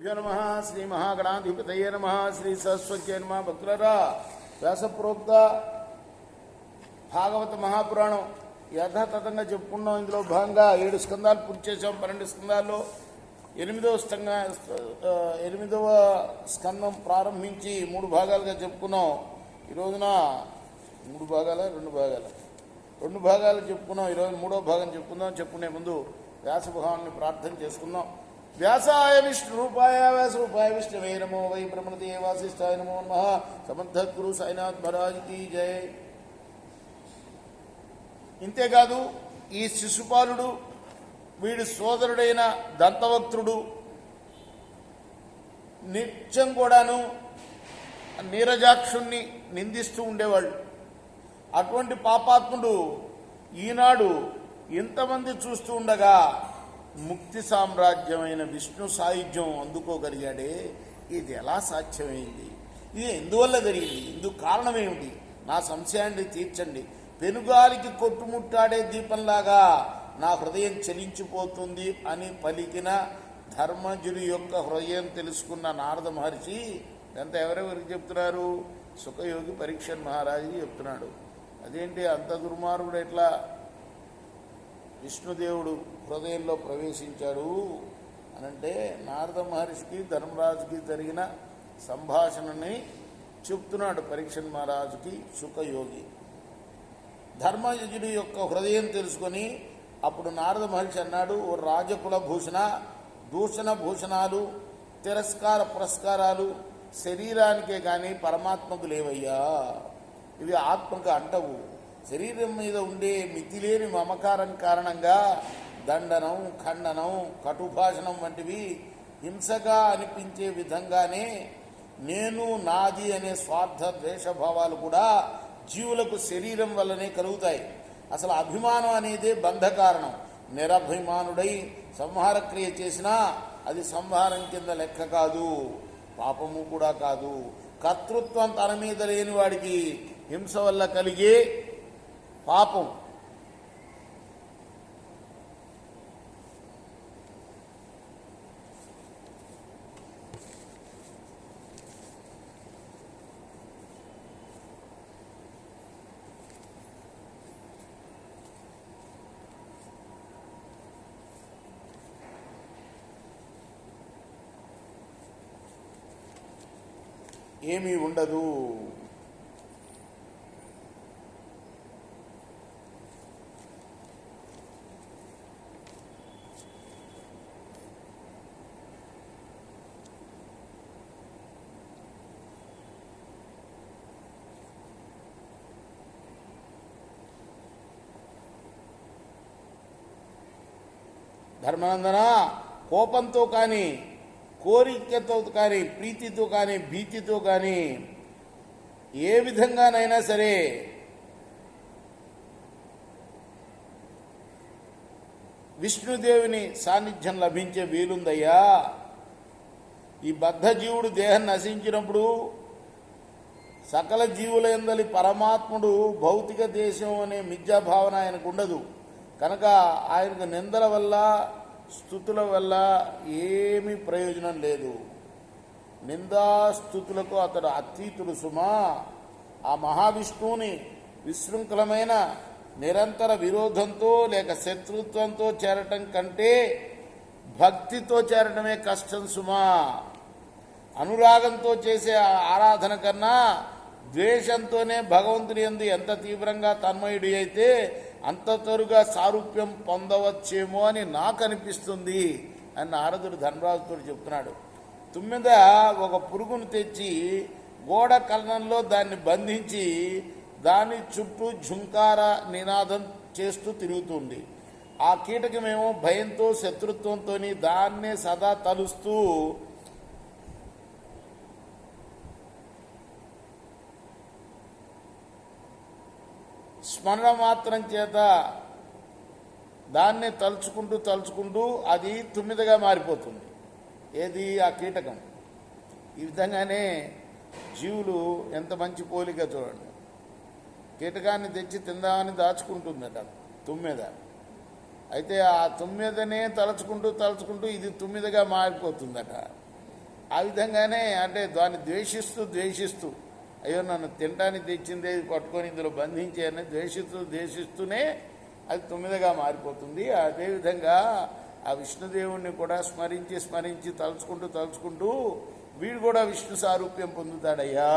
नमः श्री महागणाधिपतये नमः श्री सरस्वत्यै नमः భక్తులారా వ్యాసప్రోక్త భాగవత మహాపురాణం యథాతథంగా చెప్పుకున్నాం. ఇందులో భాగంగా 7 స్కందాలు పూర్తి చేసాం. 12 స్కందాల్లో 8వ స్కందం ప్రారంభించి 3 భాగాలుగా చెప్పుకున్నాం. ఈ రోజున 2 భాగాలు చెప్పుకున్నాం. ఈరోజు 3వ భాగం చెప్పుకుందాం. చెప్పుకునే ముందు వ్యాస భగవాన్ని ప్రార్థన చేసుకుందాం. వ్యాసాయ విష్ణురూపాయ వ్యాసరూపాయ విష్ణవే నమో వై బ్రహ్మణతే వాసిష్ఠాయ నమో నమః. సమర్థగురు సాయినాథ్ మహారాజ్ కీ జై. ఇంతేకాదు ఈ శిశుపాలుడు వీడి సోదరుడైన దంతవక్త్రుడు నిత్యం కూడాను నీరజాక్షుణ్ణి నిందిస్తూ ఉండేవాళ్ళు. అటువంటి పాపాత్ముడు ఈనాడు ఇంతమంది చూస్తూ ఉండగా ముక్తి సామ్రాజ్యమైన విష్ణు సాయుధ్యం అందుకోగలిగాడే. ఇది ఎలా సాధ్యమైంది? ఇది ఎందువల్ల జరిగింది? ఇందుకు కారణం ఏమిటి? నా సంశయాన్ని తీర్చండి. పెనుగాలికి కొట్టుముట్టాడే దీపంలాగా నా హృదయం చలించిపోతుంది అని పలికిన ధర్మజుడి యొక్క హృదయం తెలుసుకున్న నారద మహర్షి ఇదంతా ఎవరెవరికి చెప్తున్నారు? సుఖయోగి పరీక్షణ్ మహారాజుకి చెప్తున్నాడు. అదేంటి అంత దుర్మార్గుడు ఎట్లా విష్ణుదేవుడు హృదయంలో ప్రవేశించాడు అనంటే నారద మహర్షికి ధర్మరాజుకి జరిగిన సంభాషణని చెప్తున్నాడు పరీక్షణ్ మహారాజుకి సుఖయోగి. ధర్మయుజుడి యొక్క హృదయం తెలుసుకొని అప్పుడు నారద మహర్షి అన్నాడు, ఓ రాజకుల భూషణ, దూషణ భూషణాలు, తిరస్కార పురస్కారాలు శరీరానికే కానీ పరమాత్మకు లేవయ్యా. ఇవి ఆత్మకు అంటవు. శరీరం మీద ఉండే మితిలేని మమకారం కారణంగా దండనం, ఖండనం, కటుభాషణం వంటివి హింసగా అనిపించే విధంగానే నేను నాది అనే స్వార్థ ద్వేషభావాలు కూడా జీవులకు శరీరం వల్లనే కలుగుతాయి. అసలు అభిమానం అనేదే బంధకారణం. నిరభిమానుడై సంహార క్రియ చేసినా అది సంహారం కింద లెక్క కాదు, పాపము కూడా కాదు. కర్తృత్వం తన మీద లేని వాడికి హింస వల్ల కలిగే పాపం. ఏమీ ఉండదు. ధర్మానందన, కోపంతో కానీ, కోరికతో కానీ, ప్రీతితో కానీ, భీతితో కానీ ఏ విధంగానైనా సరే విష్ణుదేవుని సాన్నిధ్యం లభించే వీలుందయ్యా. ఈ బద్ధజీవుడు దేహం నశించినప్పుడు సకల జీవుల యందలి పరమాత్ముడు భౌతిక దేశం అనే మిథ్యాభావన ఆయనకు ఉండదు. కనుక ఆయనకు నిందల వల్ల, స్తుతుల వల్ల ఏమీ ప్రయోజనం లేదు. నిందాస్తుతులకు అతడు అతీతుడు సుమా. ఆ మహావిష్ణువుని విశృంఖలమైన నిరంతర విరోధంతో లేక శత్రుత్వంతో చేరటం కంటే భక్తితో చేరటమే కష్టం సుమా. అనురాగంతో చేసే ఆరాధన కన్నా ద్వేషంతోనే భగవంతుని యందు ఎంత తీవ్రంగా తన్మయుడి అయితే అంత తరుగా సారూప్యం పొందవచ్చేమో అని నాకు అనిపిస్తుంది అని నారదుడు ధర్మరాజుతో చెప్తున్నాడు. తుమ్మిద ఒక పురుగును తెచ్చి గోడ కలనంలో దాన్ని బంధించి దాని చుట్టూ ఝుంకార నినాదం చేస్తూ తిరుగుతుంది. ఆ కీటకమేమో భయంతో శత్రుత్వంతో దాన్నే సదా తలుస్తూ స్మరణ మాత్రం చేత దాన్నే తలుచుకుంటూ అది తుమ్మిదగా మారిపోతుంది. ఏది? ఆ కీటకం. ఈ విధంగానే జీవులు ఎంత మంచి పోలిక చూడండి. కీటకాన్ని తెచ్చి తిందామని దాచుకుంటుందట తుమ్మెద. అయితే ఆ తుమ్మెదనే తలుచుకుంటూ ఇది తుమ్మెదగా మారిపోతుందట. ఆ విధంగానే అంటే దాన్ని ద్వేషిస్తూ అయ్యో నన్ను తినడానికి తెచ్చిందే పట్టుకొని ఇందులో బంధించాయని ద్వేషిస్తూనే అది 9గా మారిపోతుంది. అదేవిధంగా ఆ విష్ణుదేవుణ్ణి కూడా స్మరించి తలుచుకుంటూ వీడు కూడా విష్ణు సారూప్యం పొందుతాడయ్యా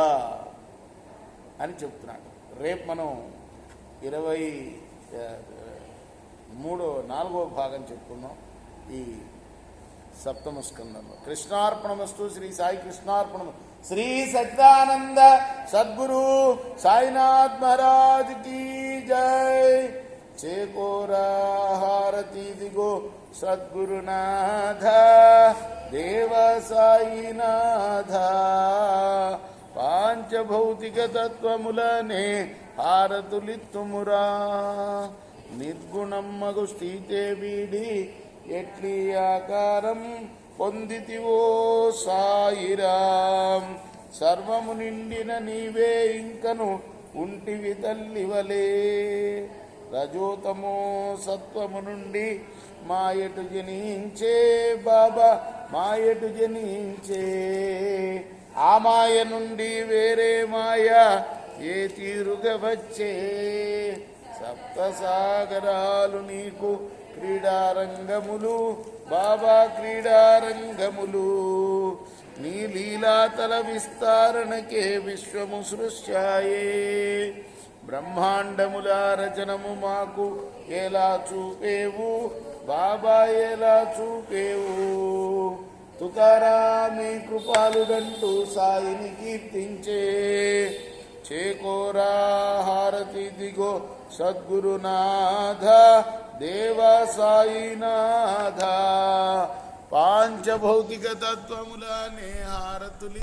అని చెప్తున్నాడు. రేపు మనం 4వ భాగం చెప్పుకుందాం ఈ సప్తమ స్కందంలో. కృష్ణార్పణమస్తు. శ్రీ సాయి కృష్ణార్పణం. శ్రీ సచ్చిదానంద సద్గురు సాయినాథ్ మహారాజ్ की जय. చేకోరా హారతి దిగో సద్గురునాథ దేవ సాయినాథ. పాంచభౌతిక తత్వములనే హారతులిత్తుమురా. నిర్గుణమ్మగు స్థితే వీడి ఎట్లి ఆకారం పొందితివో సాయిరాం. సర్వము నిండిన నీవే ఇంకను ఉంటివి తల్లివలే. రజోతమో సత్వము నుండి మాయటు జనించే బాబా మాయటు జనించే. ఆ మాయ నుండి వేరే మాయ ఏ తీరుగా వచ్చే. సప్తసాగరాలు నీకు క్రీడారంగములు బాబా క్రీడారంగములు. నీ లీలాతల విస్తారణకే విశ్వము సృష్టాయే. బ్రహ్మాండముల రచనము మాకు ఎలా చూపేవు బాబా ఎలా చూపేవు. తుకారామి కృపాలుడంటూ సాయిని కీర్తించే. చేకోరా హారతి దిగో సద్గురునాథ దేవ సాయినాథ. పాంచభౌతిక తత్వములనే హారతులి